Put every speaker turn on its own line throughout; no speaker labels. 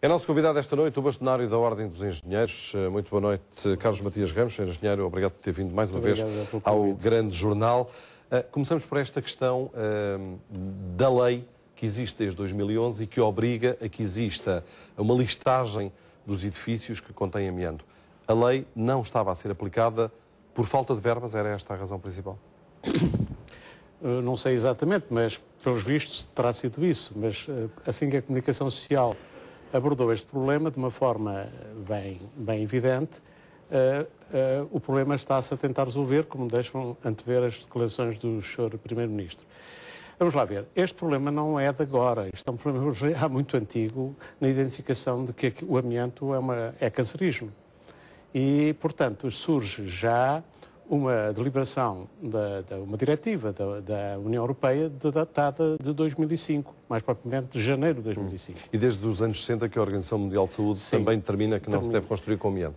É nosso convidado esta noite o bastonário da Ordem dos Engenheiros. Muito boa noite, Carlos Matias Ramos, Sr. Engenheiro. Obrigado por ter vindo mais uma vez ao grande jornal. Começamos por esta questão da lei que existe desde 2011 e que obriga a que exista uma listagem dos edifícios que contêm amianto. A lei não estava a ser aplicada por falta de verbas? Era esta a razão principal?
Não sei exatamente, mas pelos vistos terá sido isso. Mas assim que a comunicação social abordou este problema de uma forma bem evidente, o problema está-se a tentar resolver, como deixam antever as declarações do Sr. Primeiro-Ministro. Vamos lá ver, este problema não é de agora, isto é um problema já muito antigo na identificação de que o amianto é cancerígeno. E, portanto, surge já uma deliberação, uma diretiva da União Europeia datada de 2005, mais propriamente de janeiro de 2005.
E desde os anos 60 que a Organização Mundial de Saúde também determina que não se deve construir com amianto.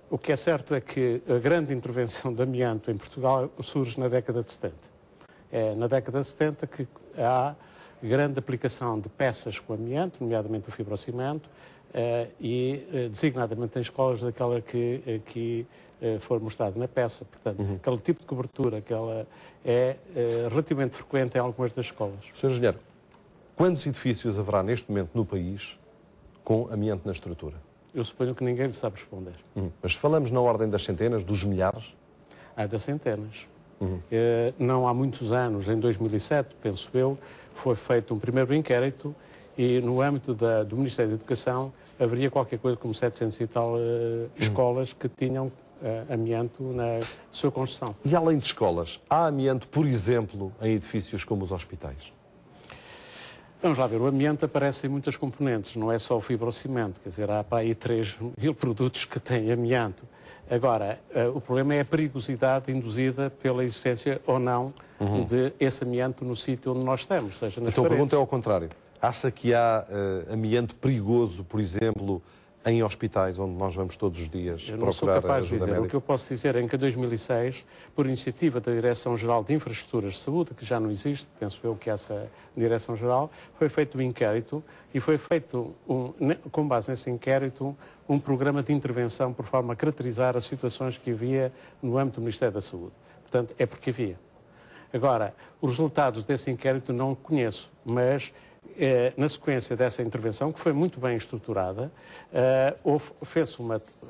O que é certo é que a grande intervenção de amianto em Portugal surge na década de 70. É na década de 70 que há grande aplicação de peças com amianto, nomeadamente o fibrocimento, e designadamente em escolas daquela que for mostrado na peça. Portanto, aquele tipo de cobertura que ela é relativamente frequente em algumas das escolas.
Sr. Engenheiro, quantos edifícios haverá neste momento no país com amianto na estrutura?
Eu suponho que ninguém lhe sabe responder.
Mas falamos na ordem das centenas, dos milhares?
Há das centenas. Não há muitos anos, em 2007, penso eu, foi feito um primeiro inquérito e no âmbito do Ministério da Educação haveria qualquer coisa como 700 e tal escolas que tinham amianto na sua construção.
E além de escolas, há amianto, por exemplo, em edifícios como os hospitais?
Vamos lá ver, o amianto aparece em muitas componentes, não é só o fibrocimento, quer dizer, há para aí 3.000 produtos que têm amianto. Agora, o problema é a perigosidade induzida pela existência ou não de esse amianto no sítio onde nós estamos, seja nas
Então
paredes.
a pergunta é ao contrário. Acha que há amianto perigoso, por exemplo, em hospitais onde nós vamos todos os dias procurar ajuda médica?
Eu não sou capaz de dizer. O que eu posso dizer é que em 2006, por iniciativa da Direção-Geral de Infraestruturas de Saúde, que já não existe, penso eu que essa Direção-Geral, foi feito um inquérito e foi feito, com base nesse inquérito, um programa de intervenção por forma a caracterizar as situações que havia no âmbito do Ministério da Saúde. Portanto, é porque havia. Agora, os resultados desse inquérito não conheço, mas na sequência dessa intervenção, que foi muito bem estruturada, fez-se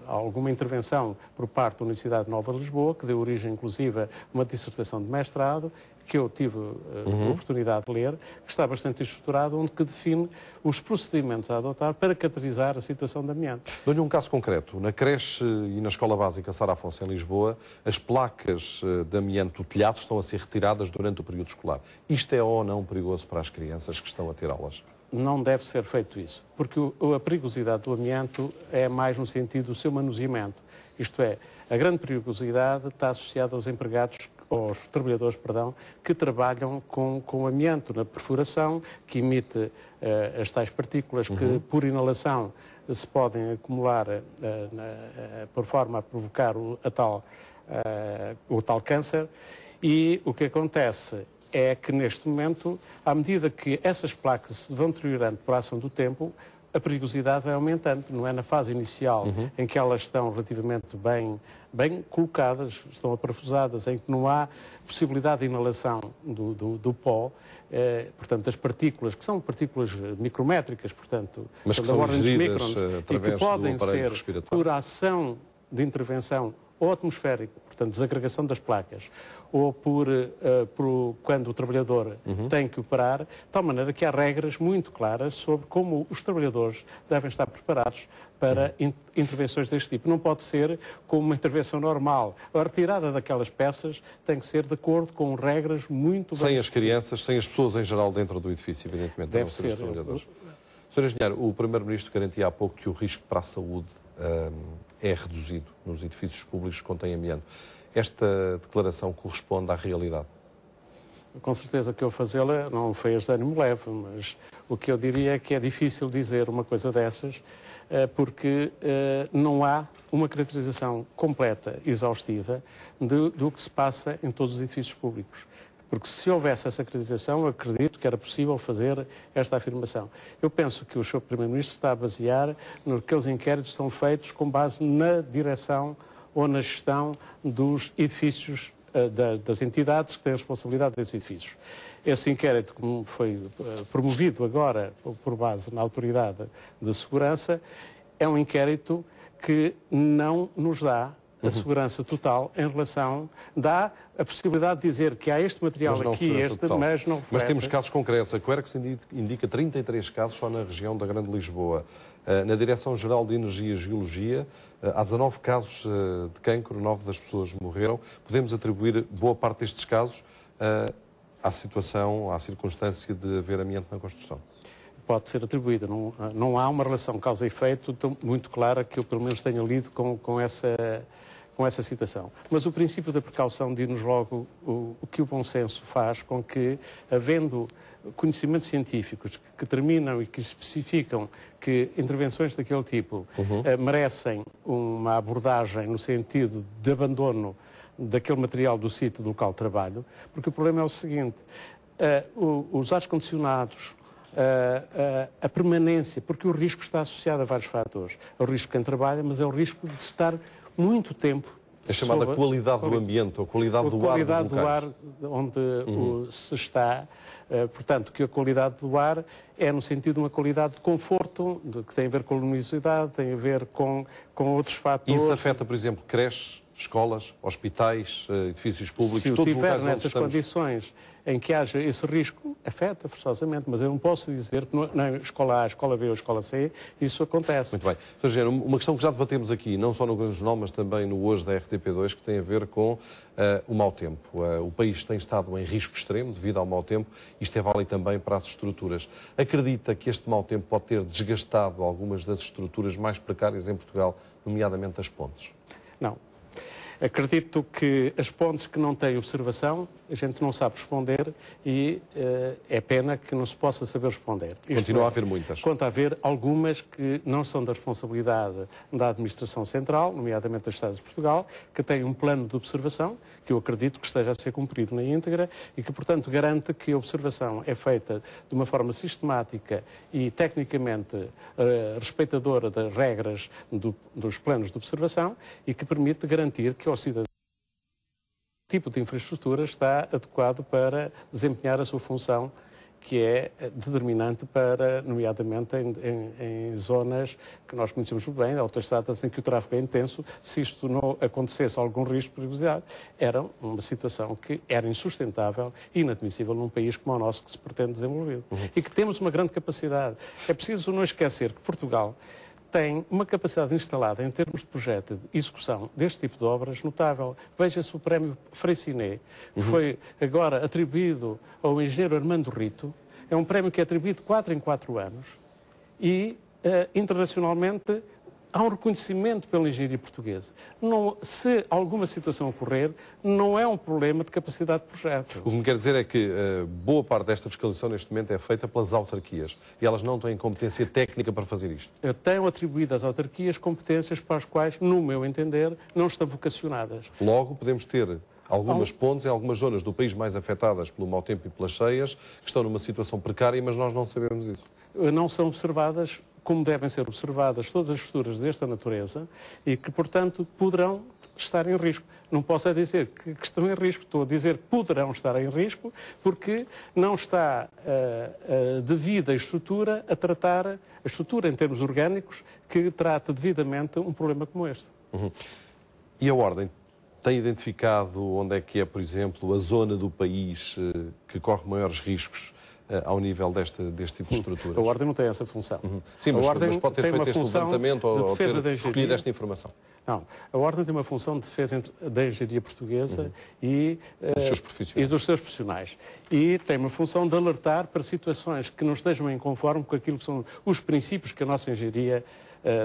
alguma intervenção por parte da Universidade de Nova Lisboa, que deu origem, inclusive, a uma dissertação de mestrado, que eu tive a oportunidade de ler, que está bastante estruturado, onde que define os procedimentos a adotar para caracterizar a situação de amianto.
Dou-lhe um caso concreto. Na creche e na Escola Básica Sara Afonso, em Lisboa, as placas de amianto do telhado estão a ser retiradas durante o período escolar. Isto é ou não perigoso para as crianças que estão a ter aulas?
Não deve ser feito isso, porque a perigosidade do amianto é mais no sentido do seu manuseamento. Isto é, a grande perigosidade está associada aos trabalhadores, que trabalham com amianto na perfuração, que emite as tais partículas que, por inalação, se podem acumular por forma a provocar o tal câncer. E o que acontece é que, neste momento, à medida que essas placas se vão deteriorando por ação do tempo, a perigosidade vai aumentando. Não é na fase inicial em que elas estão relativamente bem colocadas, estão aprafusadas, em que não há possibilidade de inalação do pó, portanto, das partículas, que são partículas micrométricas, portanto,
mas que
da
são
ordem dos
ingeridas
microns, e que podem ser, por ação de intervenção ou atmosférica, portanto, desagregação das placas, ou quando o trabalhador tem que operar, de tal maneira que há regras muito claras sobre como os trabalhadores devem estar preparados para intervenções deste tipo. Não pode ser como uma intervenção normal. A retirada daquelas peças tem que ser de acordo com regras muito bem...
Sem as crianças, sem as pessoas em geral dentro do edifício, evidentemente.
Deve ser.
Os trabalhadores. Sr. Engenheiro, o Primeiro-Ministro garantia há pouco que o risco para a saúde é reduzido nos edifícios públicos que contêm amianto. Esta declaração corresponde à realidade?
Com certeza que eu fazê-la não fez de ânimo leve, mas o que eu diria é que é difícil dizer uma coisa dessas, porque não há uma caracterização completa, exaustiva, do que se passa em todos os edifícios públicos. Porque se houvesse essa acreditação, eu acredito que era possível fazer esta afirmação. Eu penso que o Sr. Primeiro-Ministro está a basear naqueles inquéritos que são feitos com base na direção ou na gestão dos edifícios, das entidades que têm a responsabilidade desses edifícios. Esse inquérito, como foi promovido agora por base na Autoridade de Segurança, é um inquérito que não nos dá a segurança total em relação... Dá a possibilidade de dizer que há este material aqui e este,
total.
mas não...
Mas temos casos concretos. A Quercus indica 33 casos só na região da Grande Lisboa. Na Direção-Geral de Energia e Geologia, há 19 casos de cancro, 9 das pessoas morreram. Podemos atribuir boa parte destes casos à situação, à circunstância de haver amianto na construção?
Pode ser atribuída. Não há uma relação causa e efeito muito clara que eu, pelo menos, tenha lido com essa situação. Mas o princípio da precaução diz-nos logo o que o bom senso faz com que, havendo conhecimentos científicos que determinam e que especificam que intervenções daquele tipo merecem uma abordagem no sentido de abandono daquele material do sítio do local de trabalho, porque o problema é o seguinte, os ar-condicionados, a permanência, porque o risco está associado a vários fatores. É o risco de quem trabalha, mas é o risco de estar muito tempo...
É chamada qualidade do ambiente, ou qualidade do ar. A qualidade do ar
onde se está. Portanto, que a qualidade do ar é no sentido de uma qualidade de conforto, que tem a ver com a luminosidade, tem a ver com outros fatores.
Isso afeta, por exemplo, creches, escolas, hospitais, edifícios públicos,
todos
os locais onde
nessas
estamos.
Condições em que haja esse risco, afeta forçosamente, mas eu não posso dizer que na escola A, escola B ou escola C isso acontece.
Muito bem. Sr. Engenheiro, uma questão que já debatemos aqui, não só no Grande Jornal, mas também no Hoje da RTP2, que tem a ver com o mau tempo. O país tem estado em risco extremo devido ao mau tempo e isto é válido também para as estruturas. Acredita que este mau tempo pode ter desgastado algumas das estruturas mais precárias em Portugal, nomeadamente as pontes?
Não. Acredito que as pontes que não têm observação, a gente não sabe responder e é pena que não se possa saber responder.
Continua a haver muitas.
Quanto a haver algumas que não são da responsabilidade da Administração Central, nomeadamente dos Estados de Portugal, que têm um plano de observação, que eu acredito que esteja a ser cumprido na íntegra e que, portanto, garante que a observação é feita de uma forma sistemática e tecnicamente respeitadora das regras dos planos de observação e que permite garantir que o cidadão tipo de infraestrutura está adequado para desempenhar a sua função, que é determinante para, nomeadamente, em zonas que nós conhecemos muito bem, autoestradas em que o tráfego é intenso. Se isto não acontecesse algum risco de perigosidade, era uma situação que era insustentável e inadmissível num país como o nosso, que se pretende desenvolver. E que temos uma grande capacidade. É preciso não esquecer que Portugal tem uma capacidade instalada em termos de projeto de execução deste tipo de obras notável. Veja-se o prémio Freycinet, que foi agora atribuído ao engenheiro Armando Rito. É um prémio que é atribuído 4 em 4 anos e, internacionalmente, há um reconhecimento pela engenharia portuguesa. Se alguma situação ocorrer, não é um problema de capacidade de projeto.
O que me quer dizer é que boa parte desta fiscalização neste momento é feita pelas autarquias e elas não têm competência técnica para fazer isto.
Eu tenho atribuído às autarquias competências para as quais, no meu entender, não estão vocacionadas.
Logo, podemos ter algumas pontes em algumas zonas do país mais afetadas pelo mau tempo e pelas cheias, que estão numa situação precária, mas nós não sabemos isso.
Não são observadas como devem ser observadas todas as estruturas desta natureza e que, portanto, poderão estar em risco. Não posso dizer que estão em risco, estou a dizer que poderão estar em risco porque não está a devida estrutura a tratar, a estrutura em termos orgânicos, que trata devidamente um problema como este.
E a Ordem tem identificado onde é que é, por exemplo, a zona do país que corre maiores riscos ao nível deste tipo de estruturas?
A Ordem não tem essa função.
Sim, mas pode ter feito este levantamento ou ter recolhido esta informação.
Não, a Ordem tem uma função de defesa da engenharia portuguesa e dos seus profissionais. E tem uma função de alertar para situações que não estejam em conforme com aquilo que são os princípios que a nossa engenharia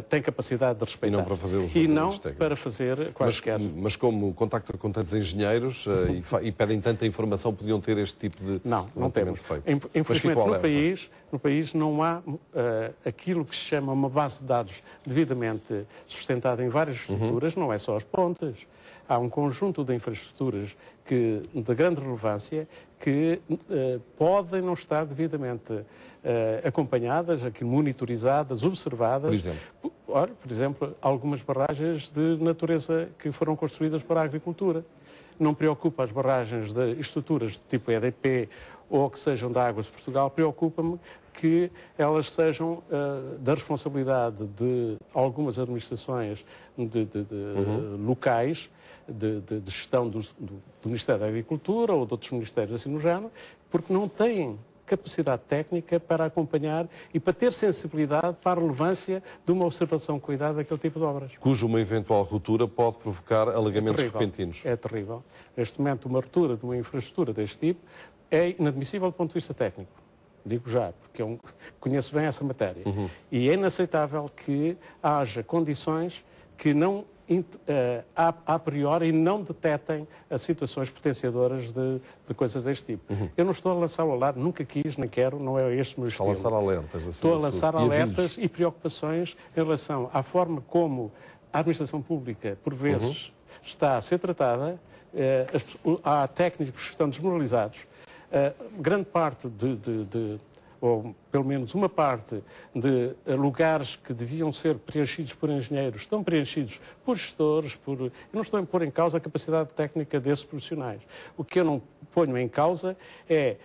tem capacidade de respeitar.
E não para fazer os
para fazer quaisquer.
Mas como contactam com tantos engenheiros e pedem tanta informação, podiam ter este tipo de
não temos.
Feito.
Infelizmente, no país não há aquilo que se chama uma base de dados devidamente sustentada em várias estruturas, não é só as pontes. há um conjunto de infraestruturas de grande relevância que podem não estar devidamente acompanhadas, monitorizadas, observadas.
Por exemplo?
Por exemplo, algumas barragens de natureza que foram construídas para a agricultura. Não preocupa as barragens de estruturas de tipo EDP ou que sejam da Águas de Portugal, preocupa-me que elas sejam da responsabilidade de algumas administrações locais, de gestão do Ministério da Agricultura ou de outros ministérios assim no género, porque não têm capacidade técnica para acompanhar e para ter sensibilidade para a relevância de uma observação com cuidado daquele tipo de obras.
Cujo uma eventual ruptura pode provocar alagamentos repentinos.
É terrível. Neste momento, uma ruptura de uma infraestrutura deste tipo é inadmissível do ponto de vista técnico. Digo já, porque eu conheço bem essa matéria. E é inaceitável que haja condições que não a priori não detetem as situações potenciadoras de coisas deste tipo. Eu não estou a lançar o alarme, nunca quis, nem quero, não é este o meu estilo.
Estou a lançar alertas.
Estou a lançar alertas e preocupações em relação à forma como a administração pública, por vezes, está a ser tratada. Há técnicos que estão desmoralizados. Grande parte ou pelo menos uma parte de lugares que deviam ser preenchidos por engenheiros estão preenchidos por gestores, eu não estou a pôr em causa a capacidade técnica desses profissionais. O que eu não ponho em causa é,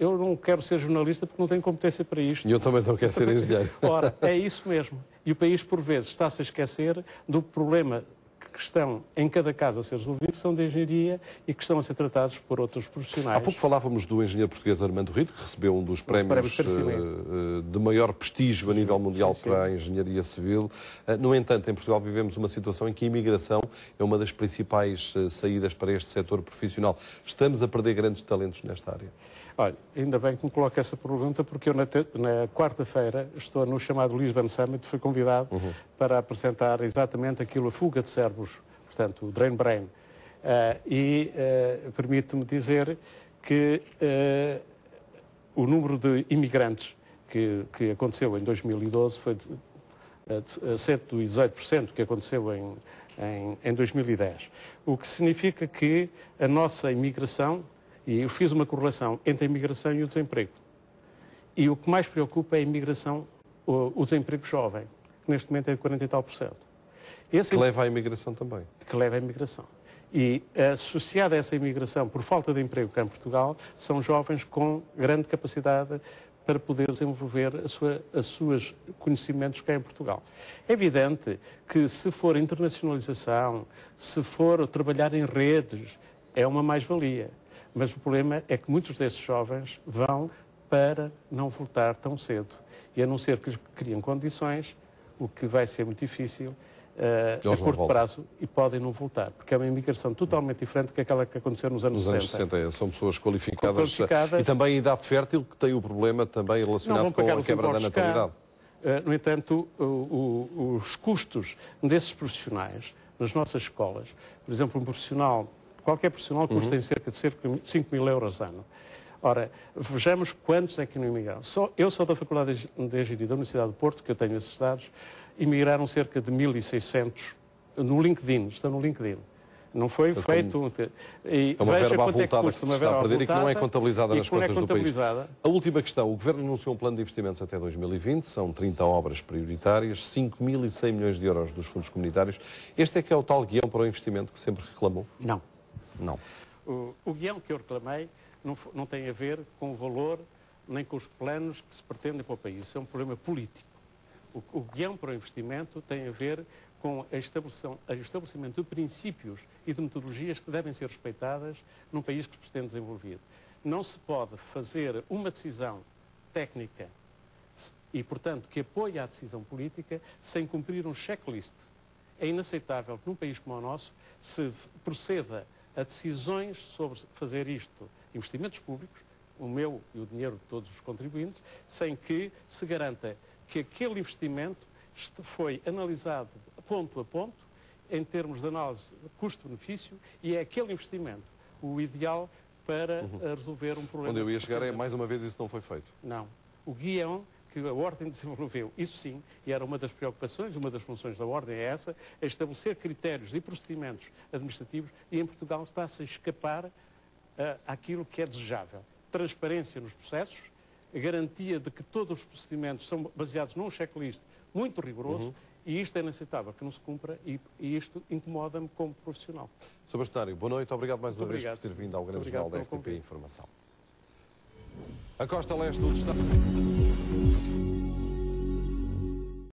eu não quero ser jornalista porque não tenho competência para isto.
E eu também não quero ser engenheiro.
Ora, é isso mesmo. E o país, por vezes, está-se a esquecer do problema que estão, em cada caso, a ser resolvidos, são de engenharia e que estão a ser tratados por outros profissionais.
Há pouco falávamos do engenheiro português Armando Rito, que recebeu um dos prémios de maior prestígio a nível mundial para a engenharia civil. No entanto, em Portugal vivemos uma situação em que a imigração é uma das principais saídas para este setor profissional. Estamos a perder grandes talentos nesta área.
Olha, ainda bem que me coloca essa pergunta, porque eu na quarta-feira estou no chamado Lisbon Summit, fui convidado para apresentar exatamente aquilo, a fuga de cérebros, portanto, o Drain Brain. Permite-me dizer que o número de imigrantes que aconteceu em 2012 foi de 118% que aconteceu em 2010. O que significa que a nossa imigração, e eu fiz uma correlação entre a imigração e o desemprego. E o que mais preocupa é a imigração, o desemprego jovem, que neste momento é de 40 e tal %.
Que leva à imigração também.
Que leva à imigração. E associada a essa imigração, por falta de emprego cá em Portugal, são jovens com grande capacidade para poder desenvolver os seus conhecimentos cá em Portugal. É evidente que se for internacionalização, se for trabalhar em redes, é uma mais-valia. Mas o problema é que muitos desses jovens vão para não voltar tão cedo. E a não ser que lhes criem condições, o que vai ser muito difícil a curto prazo, e podem não voltar. Porque é uma imigração totalmente diferente que aquela que aconteceu nos anos 60.
Nos anos 60, são pessoas qualificadas e também em idade fértil, que têm o problema também relacionado com a quebra da natalidade.
No entanto, os custos desses profissionais nas nossas escolas, por exemplo, qualquer profissional custa em cerca de 5 mil euros ano. Ora, vejamos quantos é que não imigraram. Eu sou da Faculdade de Engenharia da Universidade do Porto, que eu tenho esses dados, imigraram cerca de 1.600 no LinkedIn, estão no LinkedIn. Não foi feito...
É uma verba avultada que se está a perder e que não é contabilizada nas contas do país. A última questão. O Governo anunciou um plano de investimentos até 2020, são 30 obras prioritárias, 5.100 milhões de euros dos fundos comunitários. Este é que é o tal guião para o investimento que sempre reclamou?
Não.
Não.
O guião que eu reclamei não tem a ver com o valor nem com os planos que se pretendem para o país. Isso é um problema político. O guião para o investimento tem a ver com o estabelecimento de princípios e de metodologias que devem ser respeitadas num país que se pretende desenvolver. Não se pode fazer uma decisão técnica e, portanto, que apoie a decisão política sem cumprir um checklist. É inaceitável que num país como o nosso se proceda a decisões sobre fazer isto, investimentos públicos, o meu e o dinheiro de todos os contribuintes, sem que se garanta que aquele investimento foi analisado ponto a ponto, em termos de análise custo-benefício, e é aquele investimento o ideal para resolver um problema.
Onde eu ia chegar é, mais uma vez, isso não foi feito.
Não. O guião que a Ordem desenvolveu, isso sim, e era uma das preocupações, uma das funções da Ordem é essa, é estabelecer critérios e procedimentos administrativos, e em Portugal está-se a escapar àquilo que é desejável. Transparência nos processos, a garantia de que todos os procedimentos são baseados num checklist muito rigoroso, e isto é inaceitável que não se cumpra, e isto incomoda-me como profissional.
Sr. Bastonário, boa noite, obrigado mais uma vez por ter vindo ao Grande Jornal da RTP Informação. A costa leste do Estado...